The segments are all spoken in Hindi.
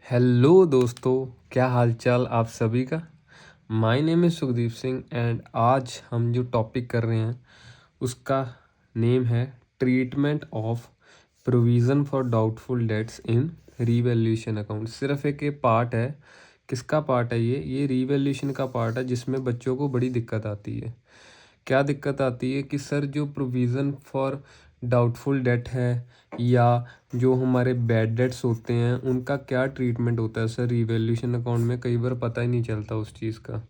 हेलो दोस्तों, क्या हालचाल आप सभी का। My name is Sukhdeep Singh and आज हम जो टॉपिक कर रहे हैं उसका नेम है treatment of provision for doubtful dates in revaluation account. सिर्फ एक ये पार्ट है। किसका पार्ट है ये रीवैल्यूएशन का पार्ट है जिसमें बच्चों को बड़ी दिक्कत आती है। क्या दिक्कत आती है कि सर जो प्रोविज़न फॉर डाउटफुल डेट है या जो हमारे बैड डेट्स होते हैं उनका क्या ट्रीटमेंट होता है सर रिवैल्यूएशन अकाउंट में। कई बार पता ही नहीं चलता उस चीज़ का,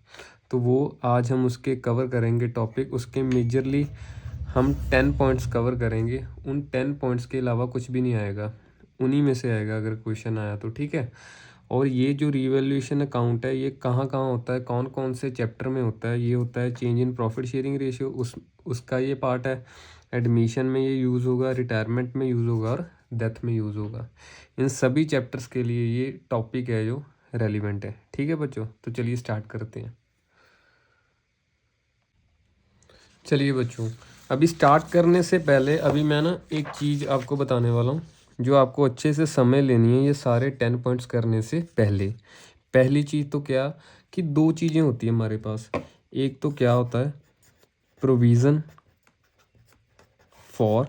तो वो आज हम उसके कवर करेंगे टॉपिक। उसके मेजरली हम 10 पॉइंट्स कवर करेंगे। उन 10 पॉइंट्स के अलावा कुछ भी नहीं आएगा, उन्हीं में से आएगा अगर क्वेश्चन आया तो, ठीक है। और ये जो रिवैल्यूएशन अकाउंट है ये कहाँ कहाँ होता है, कौन कौन से चैप्टर में होता है। ये होता है change in profit sharing ratio, उसका ये पार्ट है। एडमिशन में ये यूज़ होगा, रिटायरमेंट में यूज़ होगा और डेथ में यूज़ होगा। इन सभी चैप्टर्स के लिए ये टॉपिक है जो रेलिवेंट है, ठीक है बच्चों। तो चलिए स्टार्ट करते हैं। चलिए बच्चों, अभी स्टार्ट करने से पहले अभी मैं ना एक चीज़ आपको बताने वाला हूँ जो आपको अच्छे से समझ लेनी है। ये सारे 10 पॉइंट्स करने से पहले पहली चीज़ तो क्या कि दो चीज़ें होती है हमारे पास। एक तो क्या होता है प्रोविज़न फॉर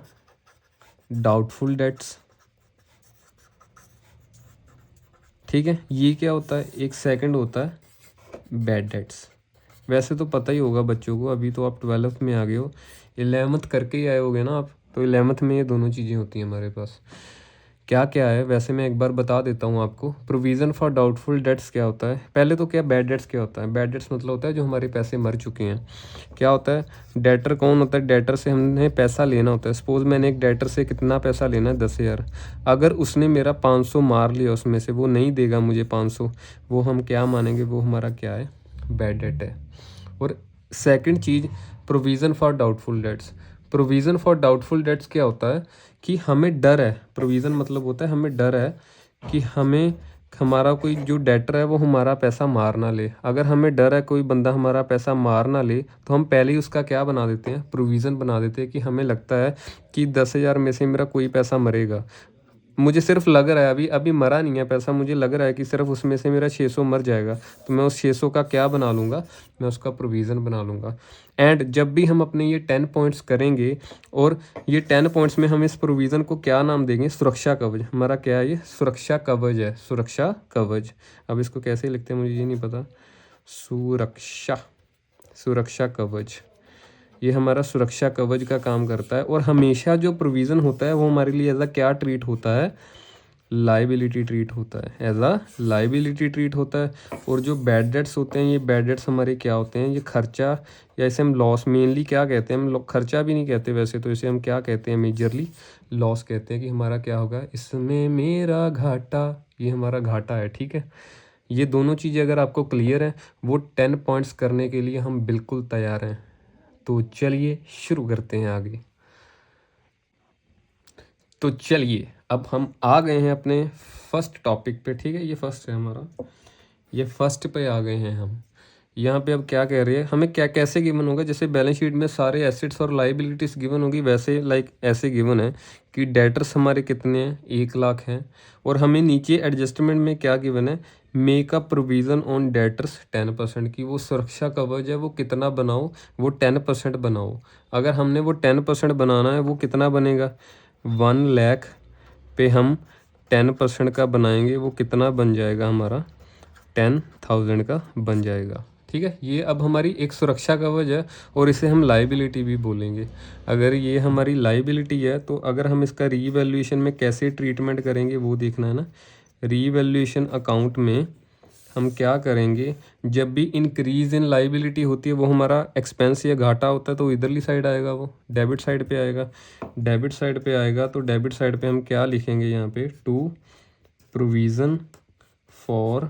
डाउटफुल डेट्स, ठीक है। ये क्या होता है। एक सेकंड होता है बैड डेट्स। वैसे तो पता ही होगा बच्चों को, अभी तो आप 12th में आ गए हो, 11th करके ही आए होगे ना आप, तो 11th में ये दोनों चीज़ें होती हैं हमारे पास। क्या क्या है वैसे मैं एक बार बता देता हूँ आपको। प्रोविज़न फॉर डाउटफुल डेट्स क्या होता है। पहले तो क्या बैड डेट्स क्या होता है। बैड डेट्स मतलब होता है जो हमारे पैसे मर चुके हैं। क्या होता है डेटर कौन होता है। डेटर से हमने पैसा लेना होता है। सपोज़ मैंने एक डेटर से कितना पैसा लेना है 10,000। अगर उसने मेरा 500 मार लिया, उसमें से वो नहीं देगा मुझे 500, वो हम क्या मानेंगे, वो हमारा क्या है बैड डेट है। और second cheese provision for doubtful dates. Provision for doubtful dates क्या होता है कि हमें डर है। प्रोविज़न मतलब होता है हमें डर है कि हमें हमारा कोई जो डेटर है वो हमारा पैसा मार ना ले। अगर हमें डर है कोई बंदा हमारा पैसा मार ना ले तो हम पहले ही उसका क्या बना देते हैं, प्रोविज़न बना देते हैं कि हमें लगता है कि 10,000 में से मेरा कोई पैसा मरेगा। मुझे सिर्फ लग रहा है, अभी अभी मरा नहीं है पैसा, मुझे लग रहा है कि सिर्फ उसमें से मेरा 600 मर जाएगा, तो मैं उस 600 का क्या बना लूँगा, मैं उसका प्रोविज़न बना लूँगा। एंड जब भी हम अपने ये 10 पॉइंट्स करेंगे और ये 10 पॉइंट्स में हम इस प्रोविज़न को क्या नाम देंगे, सुरक्षा कवच। हमारा क्या है ये सुरक्षा कवच है, सुरक्षा कवच। अब इसको कैसे लिखते हैं मुझे ये नहीं पता। सुरक्षा, सुरक्षा कवच, ये हमारा सुरक्षा कवच का काम करता है। और हमेशा जो प्रोविज़न होता है वो हमारे लिए एज अ क्या ट्रीट होता है, लाइबिलिटी ट्रीट होता है, एज अ लाइबिलिटी ट्रीट होता है। और जो बैड डेट्स होते हैं, ये बैड डेट्स हमारे क्या होते हैं, ये खर्चा या इसे हम लॉस मेनली क्या कहते हैं, हम लोग खर्चा भी नहीं कहते वैसे तो, इसे हम क्या कहते हैं मेजरली लॉस कहते हैं कि हमारा क्या होगा इसमें मेरा घाटा, ये हमारा घाटा है, ठीक है। ये दोनों चीज़ें अगर आपको क्लियर है, वो 10 पॉइंट्स करने के लिए हम बिल्कुल तैयार हैं। तो चलिए शुरू करते हैं आगे। तो चलिए अब हम आ गए हैं अपने फर्स्ट टॉपिक पे, ठीक है। ये फर्स्ट है हमारा, ये फर्स्ट पे आ गए हैं हम। यहाँ पे अब क्या कह रहे हैं हमें, क्या कैसे गिवन होगा। जैसे बैलेंस शीट में सारे एसेट्स और लाइबिलिटीज गिवन होगी, वैसे लाइक ऐसे गिवन है कि डेटर्स हमारे कितने हैं, 1,00,000 हैं। और हमें नीचे एडजस्टमेंट में क्या गिवन है, make a provision on debtors 10%, की वो सुरक्षा कवच है वो कितना बनाओ, वो 10% बनाओ। अगर हमने वो 10% बनाना है वो कितना बनेगा, 1,00,000 पे हम 10% का बनाएंगे, वो कितना बन जाएगा हमारा 10,000 का बन जाएगा, ठीक है। ये अब हमारी एक सुरक्षा कवच है और इसे हम लाइबिलिटी भी बोलेंगे। अगर ये हमारी लाइबिलिटी है तो अगर हम इसका रीवैल्यूएशन में कैसे ट्रीटमेंट करेंगे वो देखना है ना। रीवैल्यूएशन अकाउंट में हम क्या करेंगे, जब भी इंक्रीज इन लाइबिलिटी होती है वो हमारा एक्सपेंस या घाटा होता है, तो इधरली साइड आएगा, वो डेबिट साइड पे आएगा। डेबिट साइड पे आएगा तो डेबिट साइड पे हम क्या लिखेंगे यहाँ पे, to provision for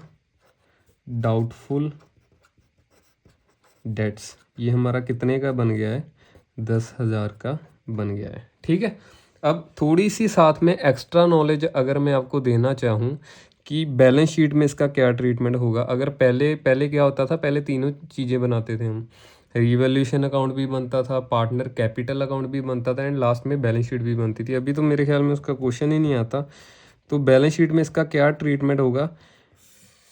doubtful debts. ये हमारा कितने का बन गया है, 10,000 का बन गया है, ठीक है। अब थोड़ी सी साथ में एक्स्ट्रा नॉलेज अगर मैं आपको देना चाहूँ कि बैलेंस शीट में इसका क्या ट्रीटमेंट होगा। अगर पहले पहले क्या होता था, पहले तीनों चीज़ें बनाते थे हम, रिवैल्यूएशन अकाउंट भी बनता था, पार्टनर कैपिटल अकाउंट भी बनता था एंड लास्ट में बैलेंस शीट भी बनती थी। अभी तो मेरे ख्याल में उसका क्वेश्चन ही नहीं आता, तो बैलेंस शीट में इसका क्या ट्रीटमेंट होगा,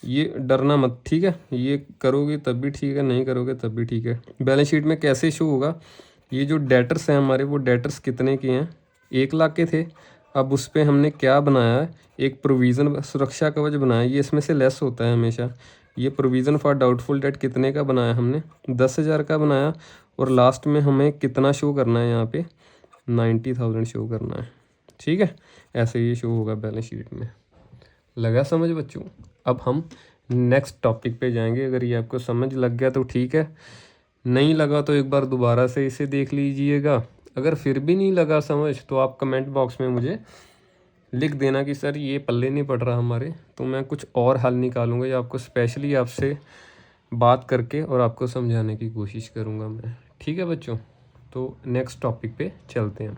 ये डरना मत, ठीक है। ये करोगे तब भी ठीक है, नहीं करोगे तब भी ठीक है। बैलेंस शीट में कैसे शो होगा, ये जो डेटर्स हैं हमारे, वो डेटर्स कितने के हैं, 1 लाख के थे। अब उस पर हमने क्या बनाया है, एक प्रोविज़न सुरक्षा कवच बनाया, ये इसमें से लेस होता है हमेशा। ये प्रोविज़न फॉर डाउटफुल डेट कितने का बनाया हमने, 10,000 का बनाया। और लास्ट में हमें कितना शो करना है यहाँ पे, 90,000 शो करना है, ठीक है। ऐसे ये शो होगा बैलेंस शीट में। लगा समझ बच्चों। अब हम नेक्स्ट टॉपिक पे जाएंगे। अगर ये आपको समझ लग गया तो ठीक है, नहीं लगा तो एक बार दोबारा से इसे देख लीजिएगा। अगर फिर भी नहीं लगा समझ तो आप कमेंट बॉक्स में मुझे लिख देना कि सर ये पल्ले नहीं पड़ रहा हमारे, तो मैं कुछ और हल निकालूंगा या आपको स्पेशली आपसे बात करके और आपको समझाने की कोशिश करूंगा मैं, ठीक है बच्चों। तो नेक्स्ट टॉपिक पे चलते हैं,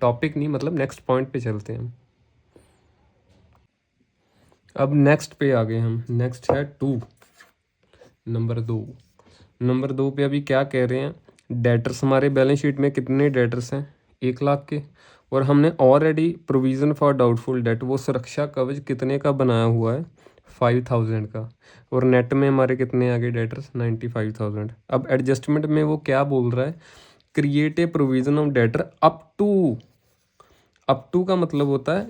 टॉपिक नहीं मतलब नेक्स्ट पॉइंट पे चलते हैं हम। अब नेक्स्ट पे आ गए हम, नेक्स्ट है 2, नंबर 2। नंबर 2 पे अभी क्या कह रहे हैं, डेटर्स हमारे बैलेंस शीट में कितने डेटर्स हैं, 1 लाख के। और हमने already provision for doubtful date, वो सुरक्षा कवच कितने का बनाया हुआ है, 5,000 का। और नेट में हमारे कितने आ गए डेटर्स, 95,000। अब एडजस्टमेंट में वो क्या बोल रहा है, create a provision of debtor up to का मतलब होता है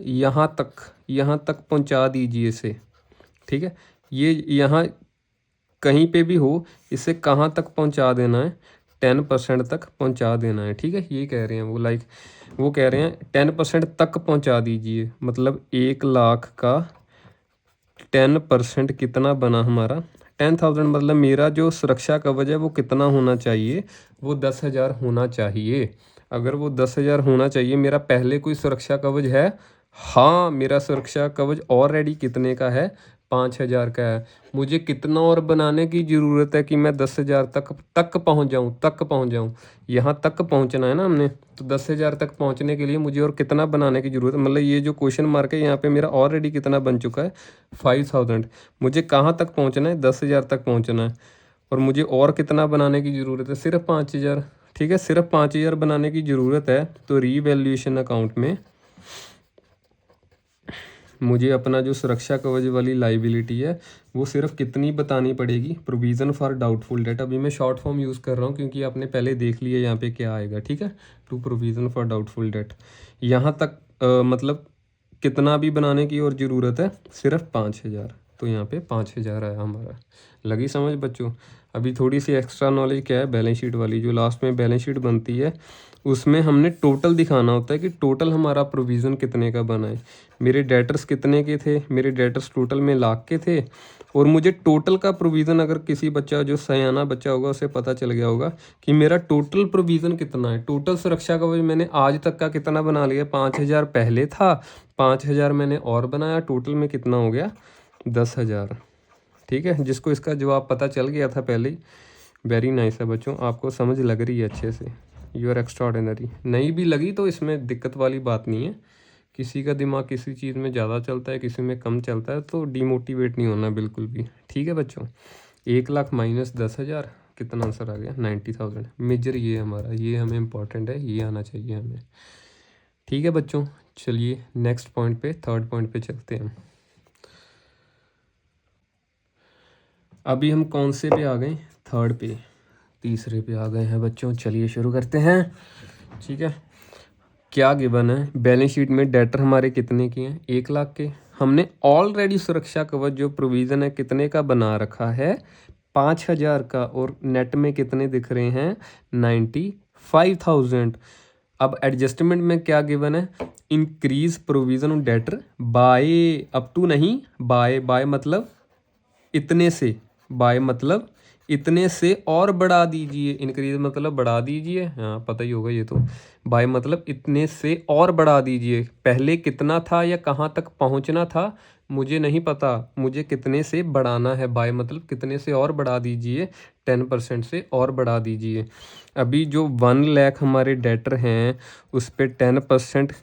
यहाँ तक पहुँचा दीजिए इसे, ठीक है। ये यहाँ कहीं पे भी हो, इसे कहाँ तक पहुँचा देना है, 10% तक पहुँचा देना है, ठीक है। ये कह रहे हैं वो, वो कह रहे हैं 10% तक पहुँचा दीजिए। मतलब 1 लाख का 10% कितना बना हमारा, 10,000। मतलब मेरा जो सुरक्षा कवच है वो कितना होना चाहिए, वो 10,000 होना चाहिए। अगर वो 10,000 होना चाहिए, मेरा पहले कोई सुरक्षा कवच है, हाँ मेरा सुरक्षा कवच ऑलरेडी कितने का है, 5,000 का है। मुझे कितना और बनाने की ज़रूरत है कि मैं 10,000 तक पहुंच जाऊं। यहाँ तक पहुंचना है ना हमने, तो 10,000 तक पहुंचने के लिए मुझे और कितना बनाने की ज़रूरत है। मतलब ये जो क्वेश्चन मार्क है यहाँ पे मेरा ऑलरेडी कितना बन चुका है, 5,000। मुझे कहाँ तक पहुँचना है, 10,000 तक पहुँचना है। और मुझे और कितना बनाने की ज़रूरत है, सिर्फ 5,000, ठीक है। सिर्फ 5,000 बनाने की ज़रूरत है। तो रीवैल्यूएशन अकाउंट में मुझे अपना जो सुरक्षा कवच वाली लाइबिलिटी है वो सिर्फ कितनी बतानी पड़ेगी, प्रोविज़न फॉर डाउटफुल डेट। अभी मैं शॉर्ट फॉर्म यूज़ कर रहा हूँ क्योंकि आपने पहले देख लिया यहाँ पे क्या आएगा, ठीक है। To provision for doubtful debt, यहाँ तक मतलब कितना भी बनाने की और ज़रूरत है, सिर्फ 5,000। तो यहाँ पे 5,000 आया हमारा। लगी समझ बच्चों। अभी थोड़ी सी एक्स्ट्रा नॉलेज क्या है, बैलेंस शीट वाली जो लास्ट में बैलेंस शीट बनती है उसमें हमने टोटल दिखाना होता है कि टोटल हमारा प्रोविज़न कितने का बना है। मेरे डेटर्स कितने के थे, मेरे डेटर्स टोटल में लाख के थे। और मुझे टोटल का प्रोविज़न, अगर किसी बच्चा जो सयाना बच्चा होगा उसे पता चल गया होगा कि मेरा टोटल प्रोविज़न कितना है। टोटल सुरक्षा कवच मैंने आज तक का कितना बना लिया, 5,000 पहले था, 5,000 मैंने और बनाया, टोटल में कितना हो गया, 10,000, ठीक है। जिसको इसका जवाब पता चल गया था पहले ही, वेरी नाइस है बच्चों, आपको समझ लग रही है अच्छे से, यू आर एक्स्ट्राऑर्डिनरी। नहीं भी लगी तो इसमें दिक्कत वाली बात नहीं है। किसी का दिमाग किसी चीज़ में ज़्यादा चलता है, किसी में कम चलता है, तो डीमोटिवेट नहीं होना बिल्कुल भी, ठीक है बच्चों। 1,00,000 माइनस 10,000 कितना आंसर आ गया, 90,000। मेजर ये हमारा, ये हमें इम्पॉर्टेंट है, ये आना चाहिए हमें, ठीक है बच्चों। चलिए नेक्स्ट पॉइंट पे, थर्ड पॉइंट पे चलते हैं। अभी हम कौन से पे आ गए, थर्ड पे, तीसरे पे आ गए हैं बच्चों। चलिए शुरू करते हैं, ठीक है। क्या गिवन है, बैलेंस शीट में डेटर हमारे कितने की हैं, 1,00,000 के। हमने ऑलरेडी सुरक्षा कवच जो प्रोविज़न है कितने का बना रखा है, 5,000 का। और नेट में कितने दिख रहे हैं, 95,000। अब एडजस्टमेंट में क्या गिवन है, increase provision of debtor by, up to नहीं, बाय मतलब इतने से, बाय मतलब इतने से और बढ़ा दीजिए। इंक्रीज मतलब बढ़ा दीजिए, हाँ पता ही होगा ये तो। बाय मतलब इतने से और बढ़ा दीजिए। पहले कितना था या कहाँ तक पहुँचना था मुझे नहीं पता, मुझे कितने से बढ़ाना है। बाय मतलब कितने से और बढ़ा दीजिए, 10% से और बढ़ा दीजिए। अभी जो 1,00,000 हमारे डेटर हैं उस पर 10%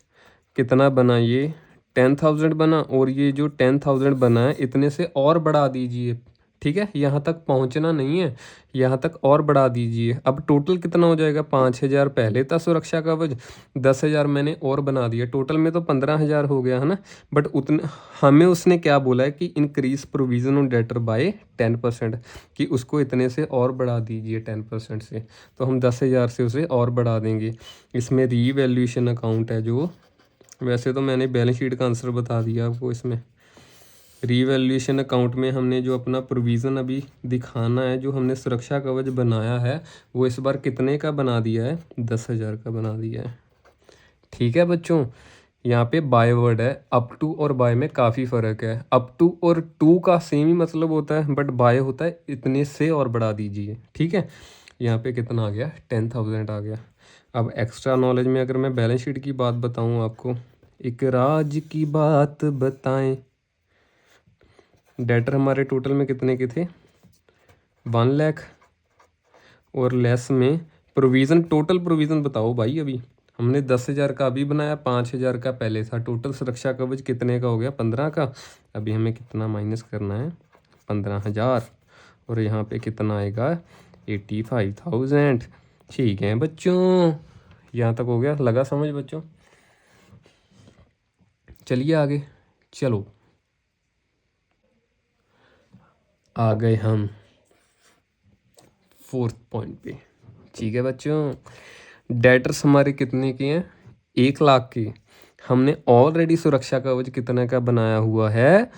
कितना बना, ये 10,000 बना। और ये जो 10,000 बना है इतने से और बढ़ा दीजिए, ठीक है, यहाँ तक पहुँचना नहीं है, यहाँ तक और बढ़ा दीजिए। अब टोटल कितना हो जाएगा, 5,000 पहले था सुरक्षा कवच, 10,000 मैंने और बना दिया, टोटल में तो 15,000 हो गया है ना। बट उतने हमें उसने क्या बोला है कि increase provision on debtor by 10%, कि उसको इतने से और बढ़ा दीजिए 10% से। तो हम 10,000 से उसे और बढ़ा देंगे। इसमें रीवैल्यूएशन अकाउंट है जो, वैसे तो मैंने बैलेंस शीट का आंसर बता दिया आपको। इसमें रीवैल्यूएशन अकाउंट में हमने जो अपना प्रोविज़न अभी दिखाना है, जो हमने सुरक्षा कवच बनाया है, वो इस बार कितने का बना दिया है, 10,000 का बना दिया है। ठीक है बच्चों, यहाँ पे बाय वर्ड है, अप टू और बाय में काफ़ी फ़र्क है। अप टू और टू का सेम ही मतलब होता है, बट बाय होता है इतने से और बढ़ा दीजिए। ठीक है, यहाँ पे कितना आ गया, 10,000 आ गया। अब एक्स्ट्रा नॉलेज में अगर मैं बैलेंस शीट की बात बताऊँ आपको, एक राज की बात बताएं, डेटर हमारे टोटल में कितने के थे, 1 लाख, और लेस में प्रोविज़न, टोटल प्रोविज़न बताओ भाई। अभी हमने 10,000 का अभी बनाया, 5,000 का पहले था, टोटल सुरक्षा कवच कितने का हो गया, 15 का। अभी हमें कितना माइनस करना है, 15,000, और यहाँ पे कितना आएगा, 85,000। ठीक है बच्चों, यहाँ तक हो गया, लगा समझ बच्चों। चलिए आगे, चलो आ गए हम 4th पॉइंट पे। ठीक है बच्चों, डेटर्स हमारे कितने के हैं, 1 लाख के। हमने ऑलरेडी सुरक्षा कवच कितने का बनाया हुआ है,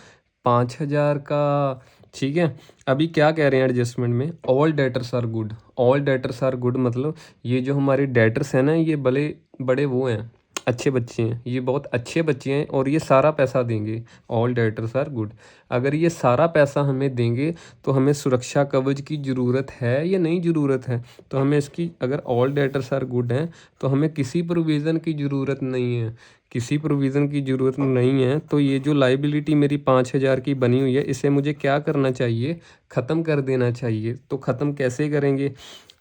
5,000 का। ठीक है, अभी क्या कह रहे हैं एडजस्टमेंट में, all debtors are good. All debtors are good मतलब ये जो हमारे डेटर्स हैं ना, ये बड़े बड़े वो हैं, अच्छे बच्चे हैं, ये बहुत अच्छे बच्चे हैं, और ये सारा पैसा देंगे। ऑल डेटर्स आर गुड, अगर ये सारा पैसा हमें देंगे तो हमें सुरक्षा कवच की ज़रूरत है या नहीं ज़रूरत है, तो हमें इसकी, अगर ऑल डेटर्स आर गुड हैं तो हमें किसी प्रोविज़न की ज़रूरत नहीं है, किसी प्रोविज़न की ज़रूरत नहीं है। तो ये जो लाइबिलिटी मेरी 5,000 की बनी हुई है, इसे मुझे क्या करना चाहिए, ख़त्म कर देना चाहिए। तो ख़त्म कैसे करेंगे,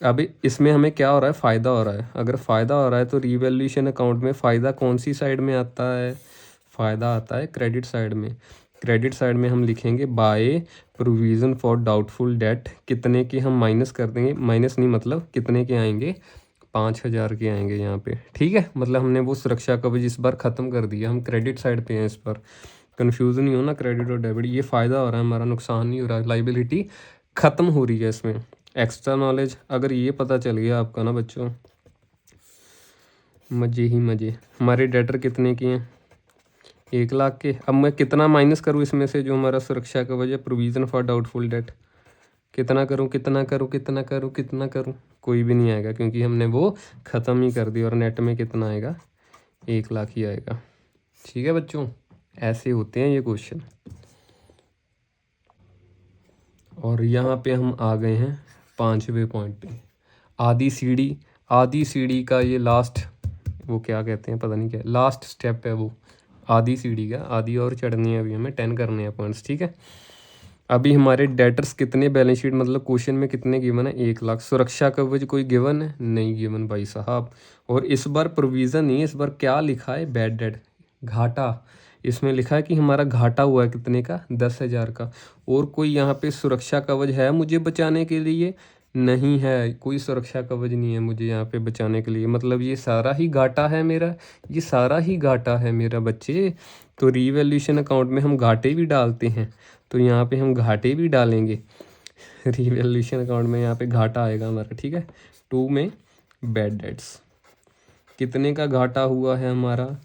अभी इसमें हमें क्या हो रहा है, फ़ायदा हो रहा है। अगर फ़ायदा हो रहा है तो रीवैल्यूएशन अकाउंट में फ़ायदा कौन सी साइड में आता है, फ़ायदा आता है क्रेडिट साइड में। क्रेडिट साइड में हम लिखेंगे by provision for doubtful debt, कितने के हम माइनस कर देंगे, माइनस नहीं मतलब कितने के आएंगे, 5,000 के आएंगे यहाँ पे। ठीक है, मतलब हमने वो सुरक्षा कवच इस बार ख़त्म कर दिया, हम क्रेडिट साइड पे हैं इस पर। कन्फ्यूज़न नहीं हो ना, क्रेडिट और डेबिट, ये फ़ायदा हो रहा है हमारा, नुकसान नहीं हो रहा है, लाइबिलिटी ख़त्म हो रही है इसमें। एक्स्ट्रा नॉलेज अगर ये पता चल गया आपका ना बच्चों, मज़े ही मज़े। हमारे डेटर कितने के हैं, 1 लाख के। अब मैं कितना माइनस करूँ इसमें से, जो हमारा सुरक्षा कवच है, प्रोविज़न फॉर डाउटफुल डेट, कितना करूँ कितना करूँ कितना करूँ कितना करूँ, कोई भी नहीं आएगा, क्योंकि हमने वो ख़त्म ही कर दिया। और नेट में कितना आएगा, 1 लाख ही आएगा। ठीक है बच्चों, ऐसे होते हैं ये क्वेश्चन। और यहाँ पे हम आ गए हैं 5वें पॉइंट पे, आधी सीढ़ी। आधी सीढ़ी का ये लास्ट, वो क्या कहते हैं पता नहीं क्या, लास्ट स्टेप है वो आधी सीढ़ी का। आधी और चढ़नी है, अभी हमें 10 करने हैं पॉइंट्स। ठीक है, अभी हमारे डेटर्स कितने, बैलेंस शीट मतलब क्वेश्चन में कितने गिवन है, 1 लाख। सुरक्षा कवच कोई गिवन है, नहीं गिवन भाई साहब। और इस बार प्रोविज़न नहीं, इस बार क्या लिखा है, बैड डेट, घाटा। इसमें लिखा है कि हमारा घाटा हुआ है कितने का, 10,000 का। और कोई यहाँ पे सुरक्षा कवच है मुझे बचाने के लिए, नहीं है, कोई सुरक्षा कवच नहीं है मुझे यहाँ पे बचाने के लिए। मतलब ये सारा ही घाटा है मेरा, ये सारा ही घाटा है मेरा बच्चे। तो रीवैल्यूएशन अकाउंट में हम घाटे भी डालते हैं, तो यहाँ पे हम घाटे भी डालेंगे। रीवैल्यूएशन अकाउंट में यहाँ पे घाटा आएगा हमारा। ठीक है, 2 में बैड डेट्स, कितने का घाटा हुआ है हमारा,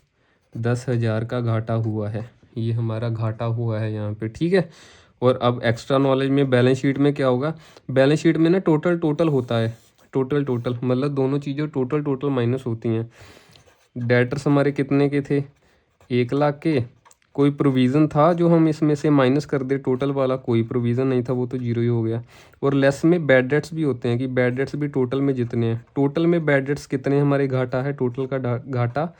10,000 का घाटा हुआ है, ये हमारा घाटा हुआ है यहाँ पे। ठीक है, और अब एक्स्ट्रा नॉलेज में बैलेंस शीट में क्या होगा, बैलेंस शीट में ना टोटल होता है, टोटल मतलब दोनों चीज़ें टोटल माइनस होती हैं। डेटर्स हमारे कितने के थे, 1 लाख के। कोई प्रोविज़न था जो हम इसमें से माइनस कर दे, टोटल वाला कोई प्रोविज़न नहीं था, वो तो जीरो ही हो गया। और लेस में बैड डेट्स भी होते हैं, कि बैड डेट्स भी टोटल में जितने हैं, टोटल में बैड डेट्स कितने हमारे घाटा है, टोटल का घाटा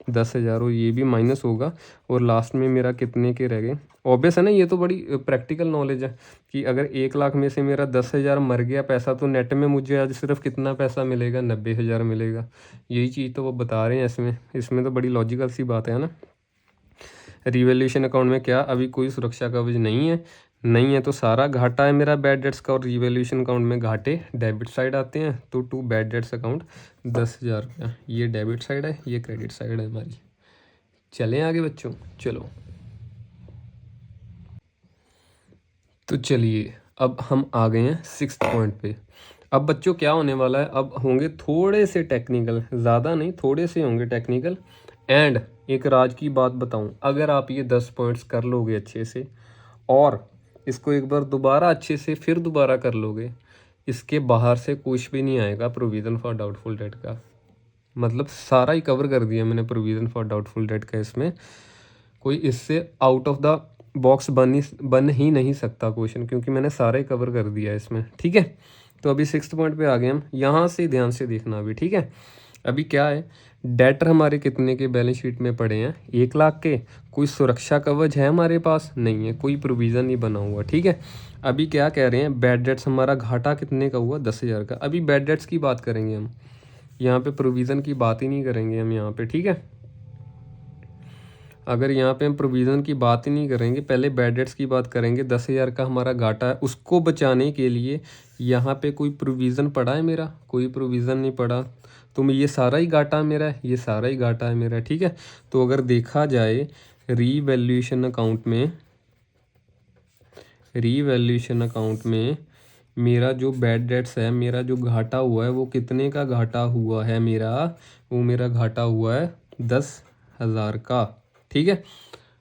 10,000, और ये भी माइनस होगा। और लास्ट में मेरा कितने के रह गए, ऑब्वियस है ना, ये तो बड़ी प्रैक्टिकल नॉलेज है कि अगर 1 लाख में से मेरा 10,000 मर गया पैसा, तो नेट में मुझे आज सिर्फ कितना पैसा मिलेगा, 90,000 मिलेगा। यही चीज़ तो वो बता रहे हैं इसमें। इसमें तो बड़ी लॉजिकल सी बात है ना। रिवैल्यूएशन अकाउंट में क्या अभी कोई सुरक्षा कवच नहीं है तो सारा घाटा है मेरा बैड डेट्स का, और रिवैल्यूएशन अकाउंट में घाटे डेबिट साइड आते हैं। तो टू बैड डेट्स अकाउंट 10,000 रुपया, ये डेबिट साइड है, ये क्रेडिट साइड है हमारी। चलें आगे बच्चों, चलो। तो चलिए अब हम आ गए हैं 6th पॉइंट पे। अब बच्चों क्या होने वाला है, अब होंगे थोड़े से टेक्निकल, ज़्यादा नहीं, थोड़े से होंगे टेक्निकल। एंड एक राज की बात बताऊं, अगर आप ये 10 पॉइंट्स कर लोगे अच्छे से और इसको एक बार दोबारा अच्छे से फिर दोबारा कर लोगे, इसके बाहर से कुछ भी नहीं आएगा प्रोविज़न फॉर डाउटफुल डेट का। मतलब सारा ही कवर कर दिया मैंने प्रोविज़न फॉर डाउटफुल डेट का। इसमें कोई इससे आउट ऑफ द बॉक्स बन ही नहीं सकता क्वेश्चन, क्योंकि मैंने सारा ही कवर कर दिया इसमें। ठीक है, तो अभी 6th पॉइंट पे आ गए हम। यहाँ से ध्यान से देखना अभी, ठीक है। अभी क्या है, डेटर हमारे कितने के बैलेंस शीट में पड़े हैं, 1 लाख के। कोई सुरक्षा कवच है हमारे पास, नहीं है, कोई प्रोविज़न नहीं बना हुआ। ठीक है, अभी क्या कह रहे हैं, बैड डेट्स हमारा घाटा कितने का हुआ, 10,000 का। अभी बैड डेट्स की बात करेंगे हम, यहाँ पे प्रोविज़न की बात ही नहीं करेंगे हम यहाँ पे। ठीक है, अगर यहाँ पे हम प्रोविज़न की बात ही नहीं करेंगे, पहले बैड डेट्स की बात करेंगे। 10,000 का हमारा घाटा है, उसको बचाने के लिए यहाँ पे कोई प्रोविज़न पड़ा है मेरा, कोई प्रोविज़न नहीं पड़ा। तो मैं ये सारा ही घाटा मेरा है, ये सारा ही घाटा है मेरा। ठीक है, तो अगर देखा जाए रीवैल्यूएशन अकाउंट में मेरा जो बैड डेट्स है, मेरा जो घाटा हुआ है वो कितने का घाटा हुआ है मेरा, वो मेरा घाटा हुआ है 10,000 का। ठीक है,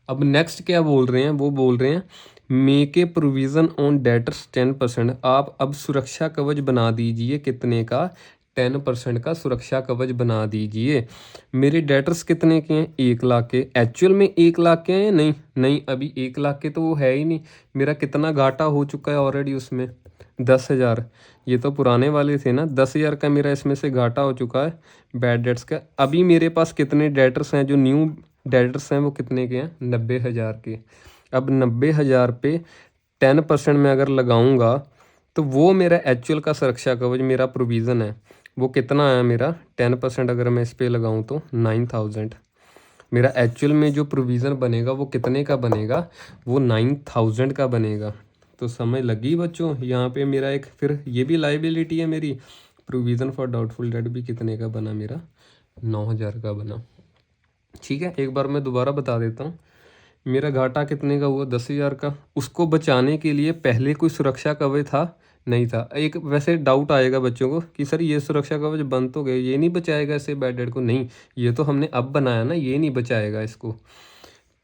अब नेक्स्ट क्या बोल रहे हैं, वो बोल रहे हैं make a provision on debtors 10%। आप अब सुरक्षा कवच बना दीजिए, कितने का, 10% का सुरक्षा कवच बना दीजिए। मेरे डेटर्स कितने के हैं, 1 लाख के। एक्चुअल में 1 लाख के हैं, नहीं अभी 1 लाख के तो वो है ही नहीं। मेरा कितना घाटा हो चुका है ऑलरेडी उसमें, 10,000। ये तो पुराने वाले थे ना, 10,000 का मेरा इसमें से घाटा हो चुका है बैड डेट्स का। अभी मेरे पास कितने डेटर्स हैं, जो न्यू डेटर्स हैं वो कितने के हैं, 90,000 के। अब 90,000 पे 10% में अगर लगाऊंगा तो वो मेरा एक्चुअल का सुरक्षा कवच, मेरा प्रोविज़न है, वो कितना आया मेरा, 10% अगर मैं इस पर लगाऊं तो 9,000। मेरा एक्चुअल में जो प्रोविज़न बनेगा वो कितने का बनेगा, वो 9,000 का बनेगा। तो समझ लगी बच्चों, यहाँ पे मेरा एक फिर ये भी लाइबिलिटी है मेरी। प्रोविज़न फॉर डाउटफुल डेट भी कितने का बना मेरा, 9,000 का बना। ठीक है, एक बार मैं दोबारा बता देता हूँ। मेरा घाटा कितने का हुआ, 10,000 का। उसको बचाने के लिए पहले कोई सुरक्षा कवच था, नहीं था। एक वैसे डाउट आएगा बच्चों को कि सर ये सुरक्षा कवच बन तो गए, ये नहीं बचाएगा इसे बैड डेट को। नहीं, ये तो हमने अब बनाया ना, ये नहीं बचाएगा इसको।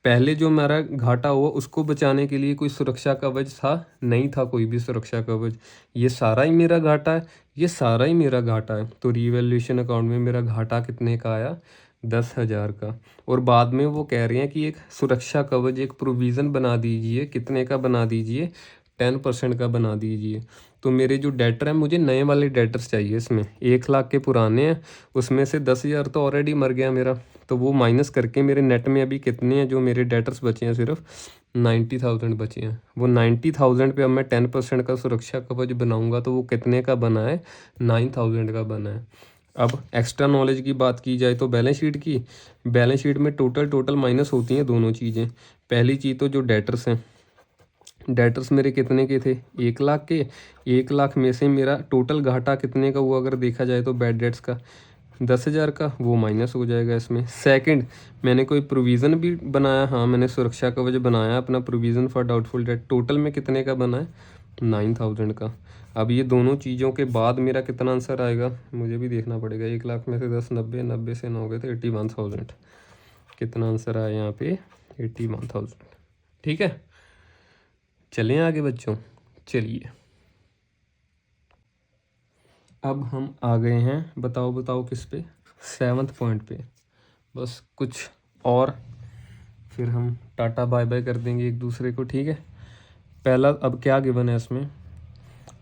पहले जो मेरा घाटा हुआ उसको बचाने के लिए कोई सुरक्षा कवच था, नहीं था कोई भी सुरक्षा कवच। ये सारा ही मेरा घाटा है, ये सारा ही मेरा घाटा है। तो रीवैल्यूएशन अकाउंट में मेरा घाटा कितने का आया, 10,000 का। और बाद में वो कह रहे हैं कि एक सुरक्षा कवच, एक प्रोविज़न बना दीजिए, कितने का बना दीजिए, 10% का बना दीजिए। तो मेरे जो डेटर हैं, मुझे नए वाले डेटर्स चाहिए इसमें। 1 लाख के पुराने हैं, उसमें से 10,000 तो ऑलरेडी मर गया मेरा। तो वो माइनस करके मेरे नेट में अभी कितने हैं, जो मेरे डेटर्स बचे हैं, सिर्फ 90,000 बचे हैं। वो 90,000 पे अब मैं 10% का सुरक्षा कवच बनाऊंगा तो वो कितने का बना है, 9,000 का बना है। अब एक्स्ट्रा नॉलेज की बात की जाए तो बैलेंस शीट में टोटल माइनस होती हैं दोनों चीज़ें। पहली चीज़ तो जो डेटर्स हैं, डेटर्स मेरे कितने के थे, 1 लाख के। 1 लाख में से मेरा टोटल घाटा कितने का हुआ अगर देखा जाए तो बैड डेट्स का, 10,000 का, वो माइनस हो जाएगा इसमें। सेकंड, मैंने कोई प्रोविज़न भी बनाया, हाँ मैंने सुरक्षा कवच बनाया अपना, provision for doubtful date, total में कितने का बना है, 9,000 का। अब ये दोनों चीज़ों के बाद मेरा कितना आंसर आएगा, मुझे भी देखना पड़ेगा। 1 लाख में से 10, 90 से 9 गए तो 81,000। कितना आंसर आया यहाँ पे, 81,000। ठीक है, चलें आगे बच्चों, चलिए। अब हम आ गए हैं, बताओ किस पे, 7th पॉइंट पे। बस कुछ और फिर हम टाटा बाय बाय कर देंगे एक दूसरे को। ठीक है, पहला अब क्या गिवन है इसमें,